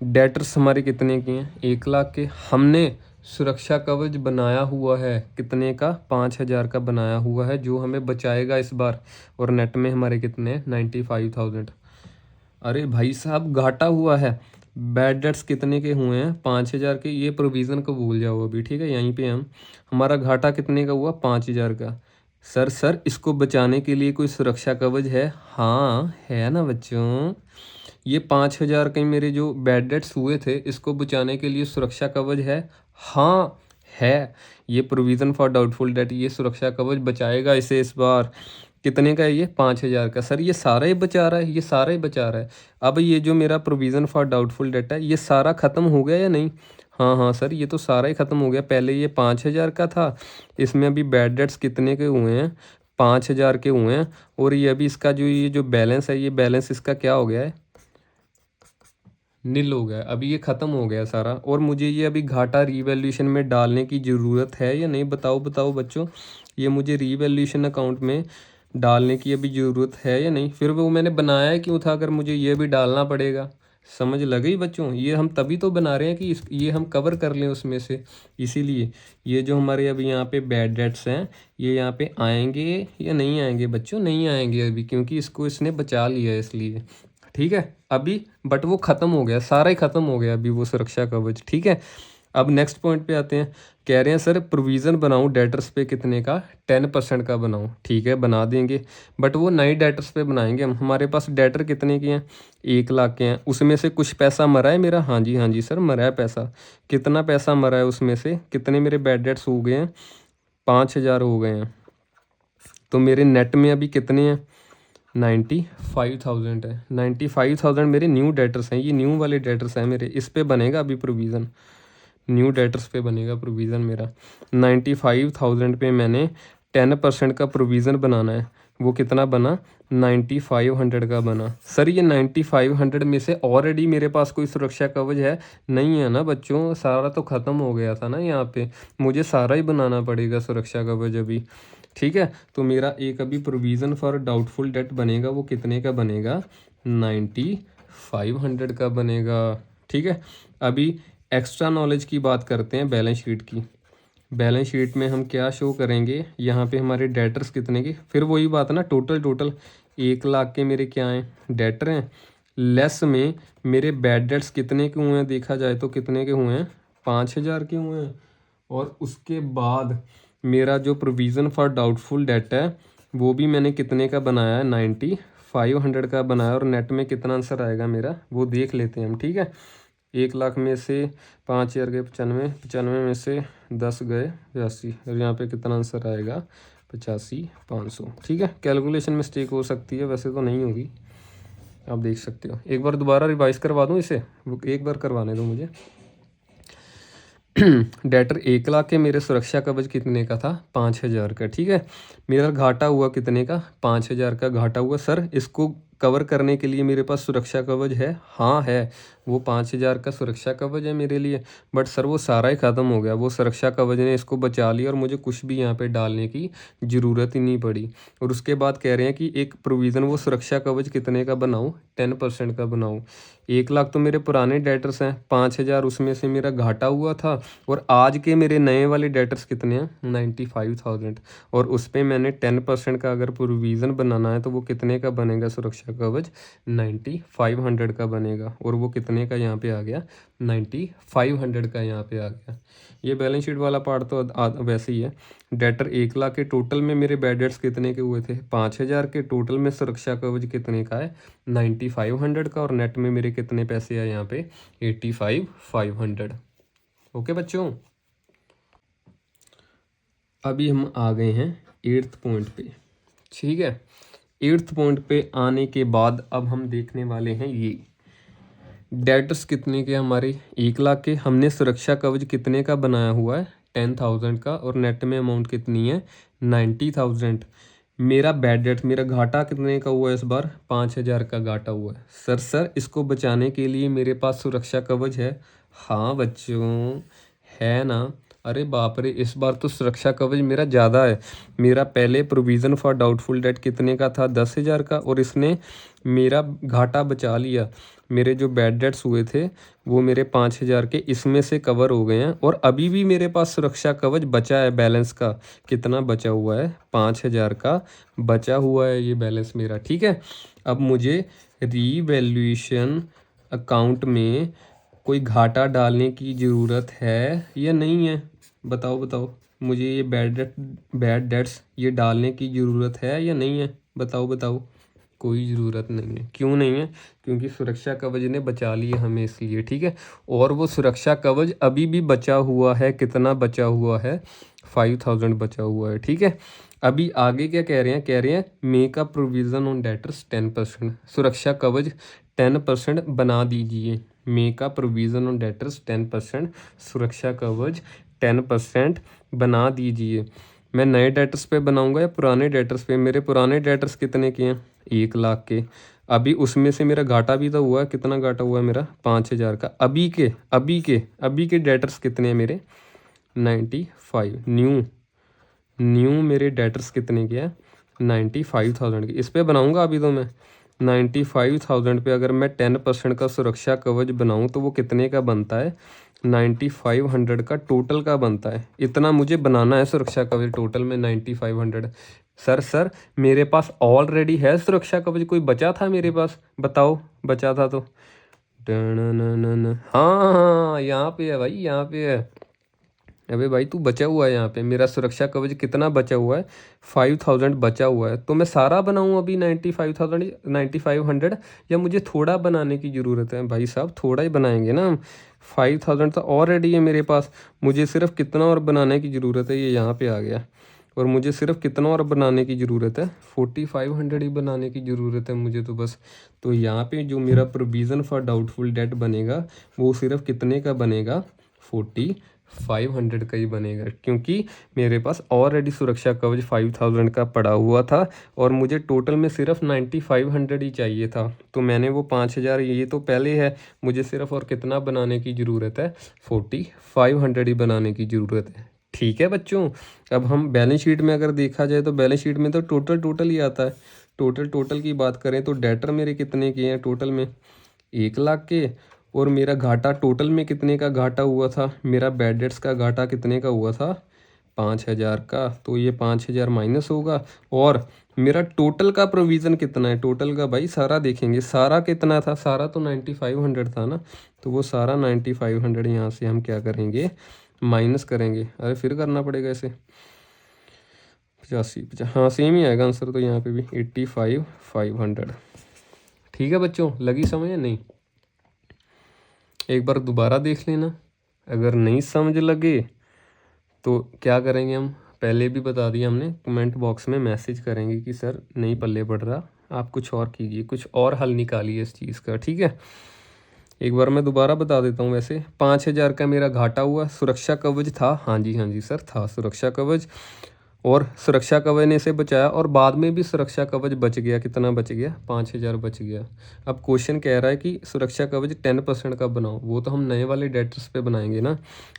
डेटर्स हमारे कितने के हैं, 1 लाख के। हमने सुरक्षा कवच बनाया हुआ है कितने का, 5,000 का बनाया हुआ है, जो हमें बचाएगा इस बार। और नेट में हमारे कितने हैं, 95,000। अरे भाई साहब, घाटा हुआ है, बैड डेट्स कितने के हुए हैं, 5,000 के। ये प्रोविज़न को भूल जाओ अभी, ठीक है। यहीं पे हमारा घाटा कितने का हुआ, 5,000 का। सर इसको बचाने के लिए कोई सुरक्षा कवच है? हाँ है ना बच्चों। ये 5,000 के मेरे जो बैड डेट्स हुए थे, इसको बचाने के लिए सुरक्षा कवच है? हाँ है। ये प्रोविज़न फॉर डाउटफुल डेट, ये सुरक्षा कवच बचाएगा इसे इस बार। कितने का है ये? 5,000 का। सर ये सारा ही बचा रहा है, ये सारा ही बचा रहा है। अब ये जो मेरा प्रोविज़न फॉर डाउटफुल डेट है, ये सारा ख़त्म हो गया या नहीं? हाँ हाँ सर, ये तो सारा ही ख़त्म हो गया। पहले ये 5,000 का था, इसमें अभी बैड डेट्स कितने के हुए हैं? 5,000 के हुए हैं। और ये अभी इसका ये जो बैलेंस है, ये बैलेंस इसका क्या हो गया है? नील हो गया। अभी ये ख़त्म हो गया सारा। और मुझे ये अभी घाटा रीवैल्यूएशन में डालने की ज़रूरत है या नहीं? बताओ बच्चों, ये मुझे रीवैल्यूएशन अकाउंट में डालने की अभी ज़रूरत है या नहीं? फिर वो मैंने बनाया क्यों था अगर मुझे ये भी डालना पड़ेगा? समझ लगी बच्चों? ये हम तभी तो बना रहे हैं कि ये हम कवर कर लें उसमें से। इसीलिए ये जो हमारे अभी यहाँ पे बैड डेट्स हैं, ये यहाँ पे आएंगे या नहीं आएंगे बच्चों? नहीं आएंगे अभी, क्योंकि इसको इसने बचा लिया है इसलिए। ठीक है अभी, बट वो ख़त्म हो गया, सारा ही ख़त्म हो गया अभी वो सुरक्षा कवच। ठीक है, अब नेक्स्ट पॉइंट पे आते हैं। कह रहे हैं सर प्रोविज़न बनाऊं डेटर्स पे कितने का? 10% का बनाऊं। ठीक है बना देंगे, बट वो नए डेटर्स पे बनाएंगे हम। हमारे पास डेटर कितने के हैं? 1,00,000 के हैं। उसमें से कुछ पैसा मरा है मेरा? हाँ जी सर मरा है पैसा। कितना पैसा मरा है उसमें से? कितने मेरे बैड डेट्स हो गए हैं? 5,000 हो गए हैं। तो मेरे नेट में अभी कितने हैं? 95,000 है। 95,000 मेरे न्यू डेटर्स हैं, ये न्यू वाले डेटर्स हैं मेरे। इस पे बनेगा अभी प्रोविज़न, न्यू डेटर्स पे बनेगा प्रोविज़न मेरा। 95,000 पे मैंने 10% का प्रोविज़न बनाना है। वो कितना बना? 9500 का बना। सर ये 9500 में से ऑलरेडी मेरे पास कोई सुरक्षा कवच है? नहीं है ना बच्चों, सारा तो ख़त्म हो गया था ना यहाँ पे। मुझे सारा ही बनाना पड़ेगा सुरक्षा कवच अभी। ठीक है, तो मेरा एक अभी प्रोविज़न फॉर डाउटफुल डेट बनेगा, वो कितने का बनेगा? 9500 का बनेगा। ठीक है, अभी एक्स्ट्रा नॉलेज की बात करते हैं, बैलेंस शीट की। बैलेंस शीट में हम क्या शो करेंगे? यहाँ पे हमारे डेटर्स कितने के? फिर वही बात ना, टोटल 1,00,000 के मेरे क्या हैं? डेटर हैं। लेस में मेरे बैड डेट्स कितने के हुए हैं देखा जाए तो? कितने के हुए हैं? 5,000 के हुए हैं। और उसके बाद मेरा जो प्रोविज़न फॉर डाउटफुल डेट है, वो भी मैंने कितने का बनाया है? 9500 का बनाया। और नेट में कितना आंसर आएगा मेरा, वो देख लेते हैं हम। ठीक है, 1,00,000 में से 5,000 गए 95, 95 में से 10 गए 82, और यहाँ पे कितना आंसर आएगा? 85,500। ठीक है, कैलकुलेशन मिस्टेक हो सकती है, वैसे तो नहीं होगी, आप देख सकते हो। एक बार दोबारा रिवाइज करवा दूँ इसे, एक बार करवाने दो मुझे। डेटर 1,00,000 के मेरे सुरक्षा कवच कितने का था? 5,000 का। ठीक है, मेरा घाटा हुआ कितने का? 5,000 का घाटा हुआ। सर इसको कवर करने के लिए मेरे पास सुरक्षा कवच है? हाँ है, वो 5,000 का सुरक्षा कवच है मेरे लिए। बट सर वो सारा ही ख़त्म हो गया, वो सुरक्षा कवच ने इसको बचा लिया और मुझे कुछ भी यहाँ पे डालने की ज़रूरत ही नहीं पड़ी। और उसके बाद कह रहे हैं कि एक प्रोविज़न, वो सुरक्षा कवच कितने का बनाऊँ? 10% का बनाऊँ। 1,00,000 तो मेरे पुराने डेटर्स हैं, 5,000 उसमें से मेरा घाटा हुआ था। और आज के मेरे नए वाले डेटर्स कितने हैं? 95,000। और उस पर मैंने 10% का अगर प्रोविज़न बनाना है तो वो कितने का बनेगा सुरक्षा कवच? 9500 का बनेगा। और वो कितने का यहाँ पे आ गया? 9500 का यहाँ पे आ गया। ये बैलेंस शीट वाला पार्ट तो वैसे ही है। डेटर 1,00,000 के टोटल में मेरे बैड डेट्स कितने के हुए थे? 5,000 के। टोटल में सुरक्षा कवच कितने का है? 9500 का। और नेट में मेरे कितने पैसे आए यहाँ पे? 85,500। ओके बच्चों, अभी हम आ गए हैं 8th पॉइंट पे। ठीक है, 8th पॉइंट पे आने के बाद अब हम देखने वाले हैं ये डेटर्स कितने के हमारे? 1,00,000 के। हमने सुरक्षा कवच कितने का बनाया हुआ है? 10,000 का। और नेट में अमाउंट कितनी है? 90,000। मेरा बैड डेट, मेरा घाटा कितने का हुआ है इस बार? 5,000 का घाटा हुआ है। सर इसको बचाने के लिए मेरे पास सुरक्षा कवच है? हाँ बच्चों है ना। अरे बाप रे, इस बार तो सुरक्षा कवच मेरा ज़्यादा है। मेरा पहले प्रोविज़न फॉर डाउटफुल डेट कितने का था? 10,000 का। और इसने मेरा घाटा बचा लिया। मेरे जो बैड डेट्स हुए थे वो मेरे 5,000 के इसमें से कवर हो गए हैं। और अभी भी मेरे पास सुरक्षा कवच बचा है बैलेंस का। कितना बचा हुआ है? 5,000 का बचा हुआ है ये बैलेंस मेरा। ठीक है, अब मुझे रीवैल्यूएशन अकाउंट में कोई घाटा डालने की ज़रूरत है या नहीं है? बताओ। मुझे ये बैड डेट्स ये डालने की ज़रूरत है या नहीं है? बताओ बताओ। कोई ज़रूरत नहीं है। क्यों नहीं है? क्योंकि सुरक्षा कवच ने बचा लिया हमें इसलिए, ठीक है। और वो सुरक्षा कवच अभी भी बचा हुआ है। कितना बचा हुआ है? 5000 बचा हुआ है, ठीक है। अभी आगे क्या कह रहे हैं? कह रहे हैं make a provision on debtors 10%। सुरक्षा कवच 10% बना दीजिए। Make a provision on debtors 10%। सुरक्षा कवच 10% बना दीजिए। मैं नए डेटर्स पे बनाऊंगा या पुराने डेटर्स पे? मेरे पुराने डेटर्स कितने के हैं? 1 लाख के। अभी उसमें से मेरा घाटा भी तो हुआ है। कितना घाटा हुआ है मेरा? 5000 का। अभी के डेटर्स कितने हैं मेरे? 95। न्यू मेरे डेटर्स कितने के हैं? 95,000 के। इस पे बनाऊंगा अभी तो मैं 95,000 पे। अगर मैं 10% का सुरक्षा कवच बनाऊं तो वो कितने का बनता है? 9500 का टोटल का बनता है। इतना मुझे बनाना है सुरक्षा कवच टोटल में 9500। सर मेरे पास ऑलरेडी है सुरक्षा कवच। कोई बचा था मेरे पास? बताओ बचा था तो। हाँ, यहाँ पे है भाई, यहाँ पे है। अबे भाई तू बचा हुआ है यहाँ पे। मेरा सुरक्षा कवच कितना बचा हुआ है? 5000 बचा हुआ है। तो मैं सारा बनाऊँ अभी 95,000 9500, या मुझे थोड़ा बनाने की ज़रूरत है? भाई साहब थोड़ा ही बनाएंगे ना हम। 5000 तो ऑलरेडी है मेरे पास। मुझे सिर्फ कितना और बनाने की ज़रूरत है? ये यहाँ पे आ गया। और मुझे सिर्फ कितना और बनाने की ज़रूरत है? 4500 ही बनाने की ज़रूरत है मुझे तो बस। तो यहाँ पे जो मेरा प्रोविज़न फॉर डाउटफुल डेट बनेगा वो सिर्फ कितने का बनेगा? 4500 का ही बनेगा, क्योंकि मेरे पास ऑलरेडी सुरक्षा कवच 5000 का पड़ा हुआ था और मुझे टोटल में सिर्फ 9500 ही चाहिए था। तो मैंने वो 5000 ये तो पहले है। मुझे सिर्फ और कितना बनाने की ज़रूरत है? 4500 ही बनाने की ज़रूरत है, ठीक है बच्चों। अब हम बैलेंस शीट में अगर देखा जाए तो बैलेंस शीट में तो टोटल ही आता है। टोटल की बात करें तो डेटर मेरे कितने के हैं टोटल में? 1 लाख के। और मेरा घाटा टोटल में कितने का घाटा हुआ था? मेरा बैड डेट्स का घाटा कितने का हुआ था? 5000 का। तो ये 5000 माइनस होगा। और मेरा टोटल का प्रोविज़न कितना है? टोटल का भाई सारा देखेंगे। सारा कितना था? सारा तो 9500 था ना। तो वो सारा 9500 यहाँ से हम क्या करेंगे? माइनस करेंगे। अरे फिर करना पड़ेगा इसे। 85 हाँ सेम ही आएगा आंसर तो यहाँ पे भी 85,500। ठीक है बच्चों, लगी समझ या नहीं? एक बार दोबारा देख लेना। अगर नहीं समझ लगे तो क्या करेंगे हम? पहले भी बता दिया हमने, कमेंट बॉक्स में मैसेज करेंगे कि सर नहीं पल्ले पड़ रहा, आप कुछ और कीजिए, कुछ और हल निकालिए इस चीज़ का, ठीक है। एक बार मैं दोबारा बता देता हूँ। वैसे 5000 का मेरा घाटा हुआ। सुरक्षा कवच था, हाँ जी सर था सुरक्षा कवच। और सुरक्षा कवच ने इसे बचाया और बाद में भी सुरक्षा कवच बच गया। कितना बच गया? 5000 बच गया। अब क्वेश्चन कह रहा है कि सुरक्षा कवच 10% का बनाओ। वो तो हम नए वाले डेटर्स पे बनाएंगे ना।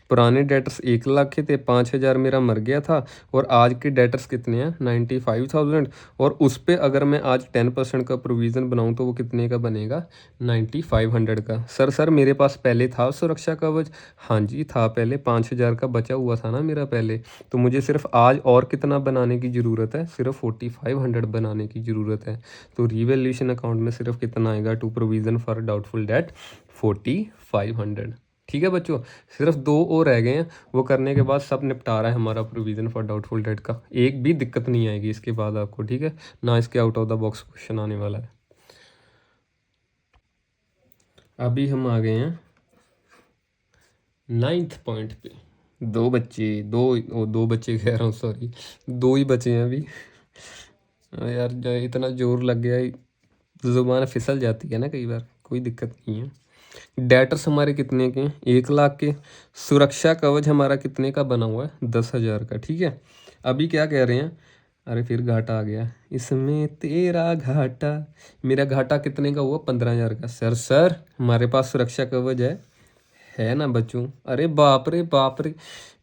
पुराने डेटर्स 1 लाख के थे, 5000 मेरा मर गया था। और आज के डेटर्स कितने हैं? 95,000। और उस पर अगर मैं आज 10% का प्रोविज़न बनाऊँ तो वो कितने का बनेगा? 9500 का। सर मेरे पास पहले था सुरक्षा कवच। हाँ जी था, पहले 5000 का बचा हुआ था ना मेरा पहले। तो मुझे सिर्फ आज और कितना बनाने की ज़रूरत है? सिर्फ 4500 बनाने की ज़रूरत है। तो रिवैल्यूएशन अकाउंट में सिर्फ कितना आएगा to provision for doubtful debt? 4500। ठीक है बच्चों, सिर्फ 2 और रह गए हैं। वो करने के बाद सब निपटारा है हमारा प्रोविज़न फॉर डाउटफुल डेट का। एक भी दिक्कत नहीं आएगी इसके बाद आपको, ठीक है ना। इसके out of the box question आने वाला है। अभी हम आ गए हैं 9th पॉइंट पे। दो बच्चे कह रहा हूँ, सॉरी 2 ही बचे हैं अभी। यार इतना जोर लग गया, ज़ुबान फिसल जाती है ना कई बार। कोई दिक्कत नहीं है। डेटर्स हमारे कितने के? 1 लाख के। सुरक्षा कवच हमारा कितने का बना हुआ है? 10,000 का, ठीक है। अभी क्या कह रहे हैं? अरे फिर घाटा आ गया। इसमें तेरा घाटा। मेरा घाटा कितने का हुआ? 15,000 का। सर हमारे पास सुरक्षा कवच है ना बच्चों? अरे बाप रे,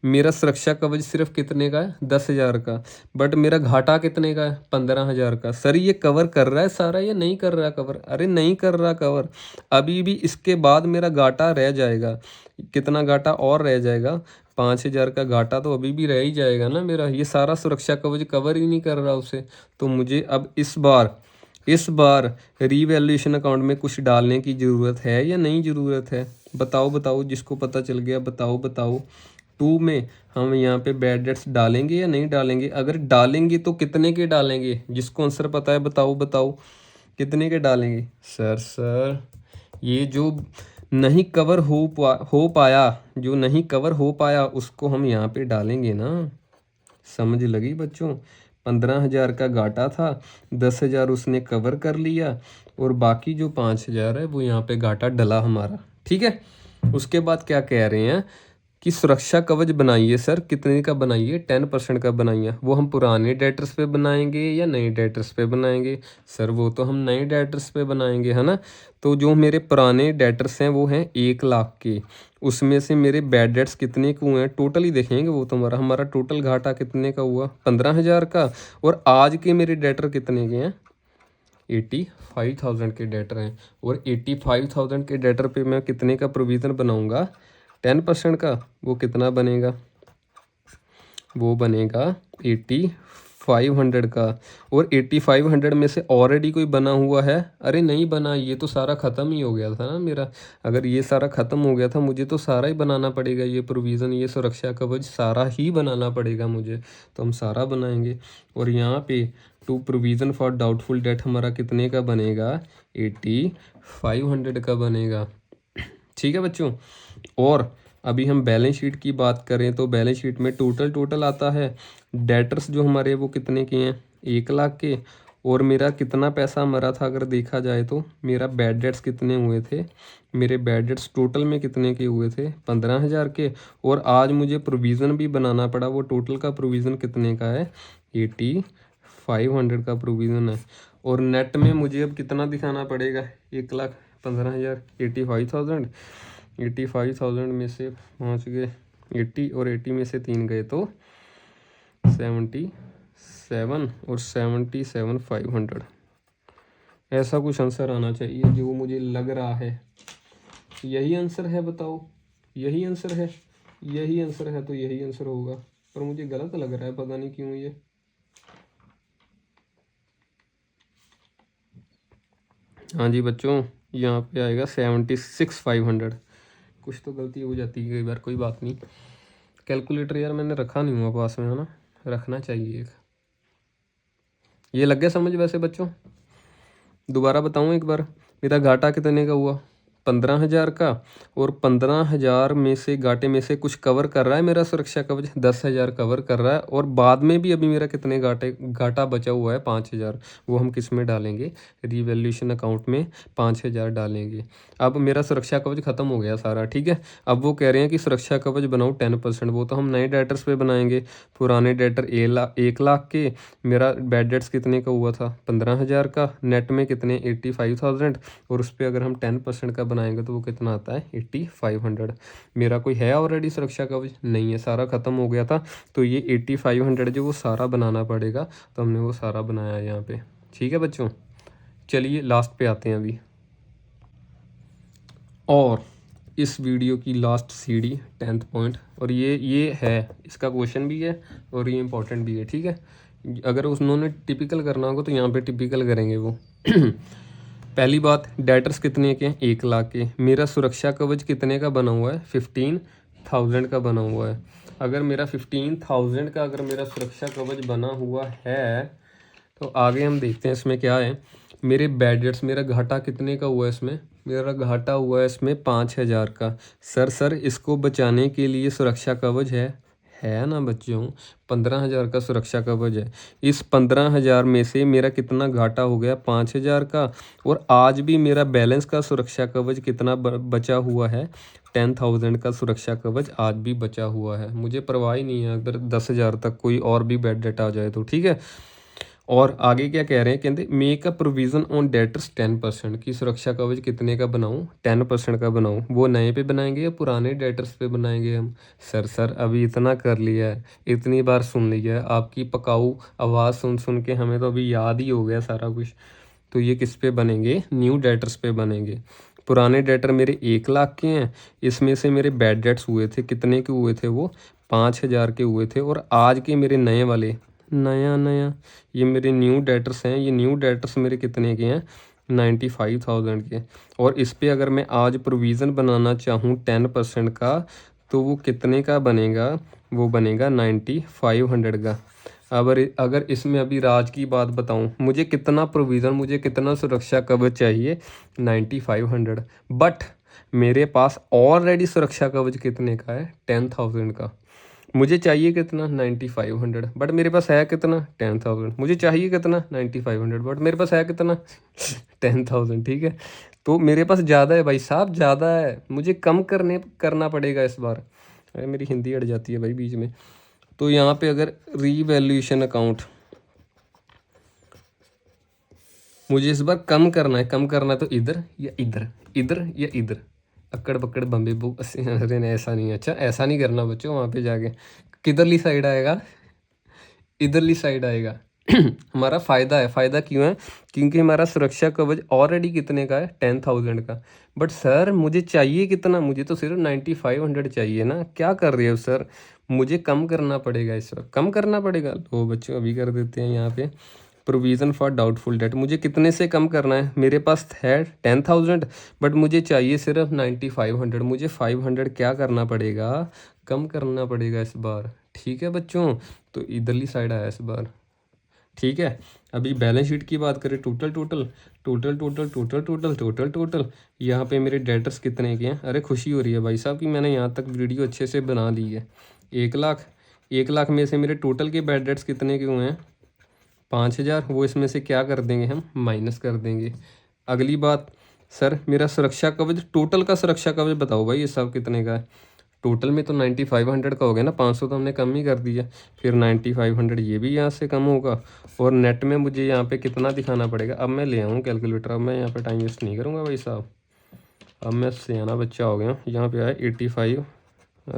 मेरा सुरक्षा कवच सिर्फ कितने का है? 10,000 का। बट मेरा घाटा कितने का है? 15,000 का। सर ये कवर कर रहा है सारा या नहीं कर रहा कवर? अरे नहीं कर रहा कवर। अभी भी इसके बाद मेरा घाटा रह जाएगा। कितना घाटा और रह जाएगा? 5,000 का घाटा तो अभी भी रह ही जाएगा ना मेरा। ये सारा सुरक्षा कवच कवर ही नहीं कर रहा उसे। तो मुझे अब इस बार रीवैल्यूएशन अकाउंट में कुछ डालने की ज़रूरत है या नहीं ज़रूरत है? बताओ जिसको पता चल गया बताओ। 2 में हम यहाँ पे बैड डेट्स डालेंगे या नहीं डालेंगे? अगर डालेंगे तो कितने के डालेंगे? जिसको आंसर पता है बताओ बताओ, कितने के डालेंगे? सर ये जो नहीं कवर हो पाया, जो नहीं कवर हो पाया उसको हम यहाँ पे डालेंगे ना। समझ लगी बच्चों? 15,000 का घाटा था, 10,000 उसने कवर कर लिया और बाकी जो 5,000 है वो यहाँ पे घाटा डला हमारा। ठीक है, उसके बाद क्या कह रहे हैं कि सुरक्षा कवच बनाइए। सर कितने का बनाइए? 10% का बनाइए। वो हम पुराने डेटर्स पे बनाएंगे या नए डेटर्स पे बनाएंगे? सर वो तो हम नए डेटर्स पे बनाएंगे, है ना। तो जो मेरे पुराने डेटर्स हैं वो हैं 1 लाख के, उसमें से मेरे बैड डेट्स कितने के हुए हैं टोटल ही देखेंगे वो तुम्हारा। हमारा टोटल घाटा कितने का हुआ? 15,000 का। और आज के मेरे डेटर कितने के हैं? 85,000 के डेटर हैं। और 85,000 के डेटर पे मैं कितने का प्रोविज़न बनाऊंगा? 10% का। वो कितना बनेगा? वो बनेगा 8500 का। और 8500 में से ऑलरेडी कोई बना हुआ है? अरे नहीं बना, ये तो सारा ख़त्म ही हो गया था ना मेरा। अगर ये सारा ख़त्म हो गया था मुझे तो सारा ही बनाना पड़ेगा, ये प्रोविज़न, ये सुरक्षा कवच सारा ही बनाना पड़ेगा मुझे। तो हम सारा बनाएंगे। और यहाँ पे to provision for doubtful debt हमारा कितने का बनेगा? 8500 का बनेगा। ठीक है बच्चों। और अभी हम बैलेंस शीट की बात करें तो बैलेंस शीट में टोटल आता है। डेटर्स जो हमारे वो कितने के हैं? 1 लाख के। और मेरा कितना पैसा मरा था अगर देखा जाए तो? मेरा बैड डेट्स कितने हुए थे? मेरे बैड डेट्स टोटल में कितने के हुए थे? 15,000 के। और आज मुझे प्रोविज़न भी बनाना पड़ा, वो टोटल का प्रोविज़न कितने का है? 8500 का प्रोविज़न है। और नेट में मुझे अब कितना दिखाना पड़ेगा? 1,15,000, 85,000 में से 5 गए 80 और 80 में से 3 गए तो 77 और 77,500। ऐसा कुछ आंसर आना चाहिए जो मुझे लग रहा है। यही आंसर है बताओ? यही आंसर है? यही आंसर है तो यही आंसर होगा, पर मुझे गलत लग रहा है, पता नहीं क्यों ये। हाँ जी बच्चों, यहाँ पे आएगा 76,500। कुछ तो गलती हो जाती है कई बार, कोई बात नहीं। कैलकुलेटर यार मैंने रखा नहीं हुआ पास में, है ना, रखना चाहिए एक। ये लग गया समझ वैसे बच्चों? दोबारा बताऊँ एक बार, मेरा घाटा कितने का हुआ? 15,000 का। और 15,000 में से घाटे में से कुछ कवर कर रहा है मेरा सुरक्षा कवच, 10,000 कवर कर रहा है। और बाद में भी अभी मेरा कितने घाटा बचा हुआ है? 5,000। वो हम किस में डालेंगे? रिवैल्यूएशन अकाउंट में 5,000 डालेंगे। अब मेरा सुरक्षा कवच ख़त्म हो गया सारा, ठीक है। अब वो कह रहे हैं कि सुरक्षा कवच बनाओ 10%। वो तो हम नए डेटर्स पे बनाएंगे। पुराने डेटर 1 लाख के, मेरा बैड डेट्स कितने का हुआ था? 15,000 का। नेट में कितने? 85,000। और उस पर अगर हम 10% का बनाएंगे तो वो कितना आता है? 8500। मेरा कोई है ऑलरेडी सुरक्षा कवच? नहीं है, सारा ख़त्म हो गया था। तो ये 8500 जो वो सारा बनाना पड़ेगा, तो हमने वो सारा बनाया है यहाँ पे। ठीक है बच्चों, चलिए लास्ट पे आते हैं अभी। और इस वीडियो की लास्ट सीढ़ी 10th पॉइंट, और ये है, इसका क्वेश्चन भी है और ये इंपॉर्टेंट भी है, ठीक है। अगर उन्होंने टिपिकल करना होगा तो यहाँ पे टिपिकल करेंगे वो। पहली बात, डेटर्स कितने के? 1 लाख के। मेरा सुरक्षा कवच कितने का बना हुआ है? 15,000 का बना हुआ है। अगर मेरा 15,000 का अगर मेरा सुरक्षा कवच बना हुआ है तो आगे हम देखते हैं इसमें क्या है। मेरे बैड डेट्स, मेरा घाटा कितने का हुआ है इसमें? मेरा घाटा हुआ है इसमें 5,000 का। सर इसको बचाने के लिए सुरक्षा कवच है ना बच्चों? 15,000 का सुरक्षा कवच है। इस 15,000 में से मेरा कितना घाटा हो गया? 5,000 का। और आज भी मेरा बैलेंस का सुरक्षा कवच कितना बचा हुआ है? 10,000 का सुरक्षा कवच आज भी बचा हुआ है। मुझे परवाह ही नहीं है अगर 10,000 तक कोई और भी बैड डेट आ जाए तो, ठीक है। और आगे क्या कह रहे हैं? कहते make a provision on debtors 10%। की सुरक्षा कवच कितने का बनाऊं? 10% का बनाऊं। वो नए पे बनाएंगे या पुराने डेटर्स पे बनाएंगे हम? सर अभी इतना कर लिया है, इतनी बार सुन लिया है, आपकी पकाऊ आवाज़ सुन के हमें तो अभी याद ही हो गया सारा कुछ। तो ये किस पे बनेंगे? न्यू डेटर्स पे बनेंगे। पुराने डेटर मेरे 1 लाख के हैं, इसमें से मेरे बैड डेट्स हुए थे, कितने के हुए थे वो? 5,000 के हुए थे। और आज के मेरे नए वाले, नया ये मेरे न्यू डेटर्स हैं, ये न्यू डेटर्स मेरे कितने के हैं? 95,000 के। और इस पे अगर मैं आज प्रोविज़न बनाना चाहूँ 10% का तो वो कितने का बनेगा, वो बनेगा 9500 का। अगर इसमें अभी राज की बात बताऊं, मुझे कितना प्रोविज़न, मुझे कितना सुरक्षा कवच चाहिए 9500, बट मेरे पास ऑलरेडी सुरक्षा कवच कितने का है 10,000 का। मुझे चाहिए कितना 9500, बट मेरे पास है कितना 10,000। मुझे चाहिए कितना 9500, बट मेरे पास है कितना 10,000। ठीक है, तो मेरे पास ज़्यादा है भाई साहब, ज़्यादा है, मुझे कम करना पड़ेगा इस बार। अरे मेरी हिंदी अड़ जाती है भाई बीच में। तो यहाँ पे अगर रीवैल्यूएशन अकाउंट मुझे इस बार कम करना है तो इधर या इधर, इधर या इधर, अक्कड़ बक्कड़ बम्बे बुक। अरे नहीं, ऐसा नहीं, अच्छा ऐसा नहीं करना बच्चों। वहाँ पे जाके किधरली साइड आएगा, इधरली साइड आएगा। हमारा फ़ायदा है। फ़ायदा क्यों है? क्योंकि हमारा सुरक्षा कवच ऑलरेडी कितने का है 10,000 का। बट सर मुझे चाहिए कितना, मुझे तो सिर्फ 9500 चाहिए ना। क्या कर रहे हो सर, मुझे कम करना पड़ेगा, इस वक्त कम करना पड़ेगा। तो बच्चों अभी कर देते हैं यहाँ पे प्रोविज़न फॉर डाउटफुल डेट। मुझे कितने से कम करना है? मेरे पास है 10,000, बट मुझे चाहिए सिर्फ 9500। मुझे 500 क्या करना पड़ेगा, कम करना पड़ेगा इस बार। ठीक है बच्चों, तो इधरली साइड आया इस बार। ठीक है, अभी बैलेंस शीट की बात करें, total total total total total total total total यहाँ पे मेरे डेटर्स कितने के हैं। अरे खुशी हो रही है भाई साहब कि मैंने यहाँ तक वीडियो अच्छे से बना ली है। 1 लाख, 1 लाख में से मेरे टोटल के बैड डेट्स कितने के हुए हैं 5,000। वो इसमें से क्या कर देंगे, हम माइनस कर देंगे। अगली बात, सर मेरा सुरक्षा कवच, टोटल का सुरक्षा कवच बताओ भाई, ये सब कितने का है? टोटल में तो 9500 का हो गया ना, 500 तो हमने कम ही कर दिया। फिर 9500 ये भी यहाँ से कम होगा। और नेट में मुझे यहाँ पे कितना दिखाना पड़ेगा? अब मैं ले आऊँ कैलकुलेटर, अब मैं यहाँ पे टाइम वेस्ट नहीं करूँगा भाई साहब। अब मैं सियाना बच्चा हो गया। यहाँ पे आया 85,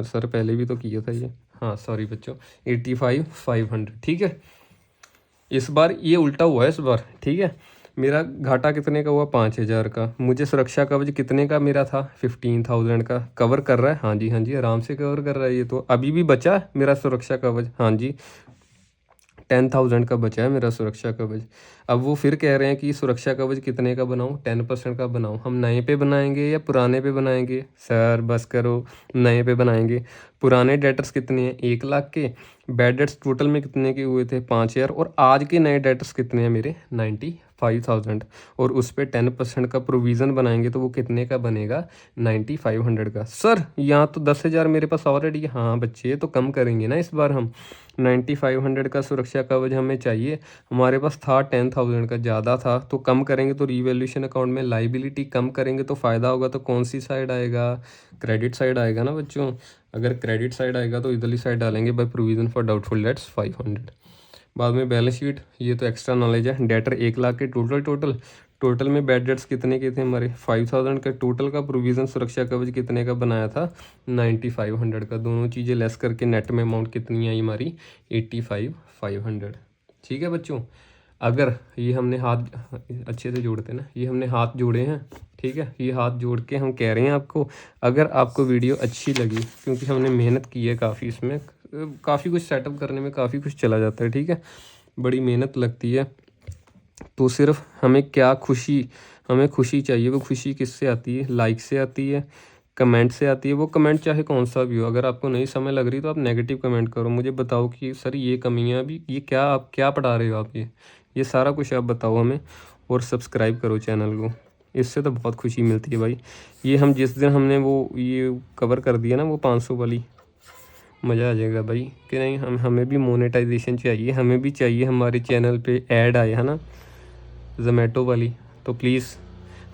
सर पहले भी तो किया था ये, हाँ सॉरी बच्चों, 85,500। ठीक है, इस बार ये उल्टा हुआ है इस बार। ठीक है, मेरा घाटा कितने का हुआ 5,000 का। मुझे सुरक्षा कवच कितने का मेरा था 15,000 का। कवर कर रहा है? हाँ जी हाँ जी, आराम से कवर कर रहा है। ये तो अभी भी बचा है मेरा सुरक्षा कवच, हाँ जी 10,000 का बचा है मेरा सुरक्षा कवच। अब वो फिर कह रहे हैं कि सुरक्षा कवच कितने का बनाऊं, 10% का बनाऊं। हम नए पे बनाएंगे या पुराने पे बनाएंगे? सर बस करो, नए पे बनाएंगे। पुराने डेटर्स कितने हैं 1 लाख के, बैड डेट्स टोटल में कितने के हुए थे 5,000, और आज के नए डेटर्स कितने हैं मेरे 95,000। और उस पर 10% का प्रोविज़न बनाएंगे तो वो कितने का बनेगा 9500 का। सर यहाँ तो 10,000 मेरे पास ऑलरेडी। हाँ बच्चे, तो कम करेंगे ना इस बार हम। 9500 का सुरक्षा कवच हमें चाहिए, हमारे पास था 10,000 का, ज़्यादा था तो कम करेंगे। तो रीवैल्यूएशन अकाउंट में लाइबिलिटी कम करेंगे तो फ़ायदा होगा। तो कौन सी साइड आएगा? क्रेडिट साइड आएगा ना बच्चों। अगर क्रेडिट साइड आएगा तो इधरली साइड डालेंगे by provision for doubtful debts 500। बाद में बैलेंस शीट, ये तो एक्स्ट्रा नॉलेज है। डेटर 1 लाख के टोटल में बैड डेट्स कितने के थे हमारे 5,000 का। टोटल का प्रोविज़न सुरक्षा कवच कितने का बनाया था 9500 का। दोनों चीज़ें लेस करके नेट में अमाउंट कितनी आई हमारी 85,500। ठीक है बच्चों, अगर ये हमने हाथ अच्छे से जोड़ते ना, ये हमने हाथ जोड़े हैं। ठीक है, ये हाथ जोड़ के हम कह रहे हैं आपको, अगर आपको वीडियो अच्छी लगी, क्योंकि हमने मेहनत की है काफ़ी, इसमें काफ़ी कुछ सेटअप करने में काफ़ी कुछ चला जाता है। ठीक है, बड़ी मेहनत लगती है। तो सिर्फ हमें क्या खुशी, हमें खुशी चाहिए। वो खुशी किससे आती है? लाइक से आती है, कमेंट से आती है। वो कमेंट चाहे कौन सा भी हो। अगर आपको नहीं समझ लग रही तो आप नेगेटिव कमेंट करो, मुझे बताओ कि सर ये कमियां भी, ये क्या आप क्या पढ़ा रहे हो आप, ये सारा कुछ आप बताओ हमें। और सब्सक्राइब करो चैनल को, इससे तो बहुत खुशी मिलती है भाई। ये हम जिस दिन हमने वो ये कवर कर दिया ना वो 500 वाली, मज़ा आ जाएगा भाई। कि नहीं, हमें भी मोनेटाइजेशन चाहिए, हमें भी चाहिए हमारे चैनल पे ऐड आए, है ना, ज़ोमैटो वाली। तो प्लीज़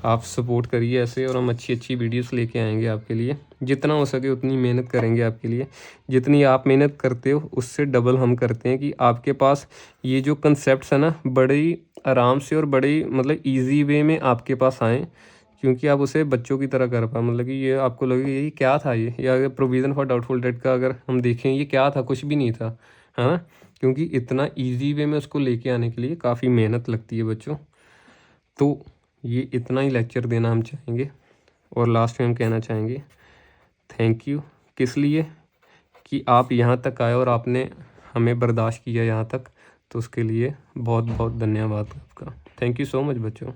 आप सपोर्ट करिए ऐसे, और हम अच्छी अच्छी वीडियोस लेके आएंगे आपके लिए। जितना हो सके उतनी मेहनत करेंगे आपके लिए। जितनी आप मेहनत करते हो उससे डबल हम करते हैं, कि आपके पास ये जो कंसेप्ट्स है ना बड़ी आराम से और बड़ी मतलब ईजी वे में आपके पास आएँ, क्योंकि आप उसे बच्चों की तरह कर पाए। मतलब कि ये आपको लगे ये क्या था, ये, या अगर प्रोविज़न फॉर डाउटफुल डेट का अगर हम देखें ये क्या था, कुछ भी नहीं था, है ना। क्योंकि इतना ईजी वे में उसको लेके आने के लिए काफ़ी मेहनत लगती है बच्चों। तो ये इतना ही लेक्चर देना हम चाहेंगे, और लास्ट में हम कहना चाहेंगे थैंक यू। किस लिए? कि आप यहाँ तक आए और आपने हमें बर्दाश्त किया यहाँ तक, तो उसके लिए बहुत बहुत धन्यवाद आपका। थैंक यू सो मच बच्चों।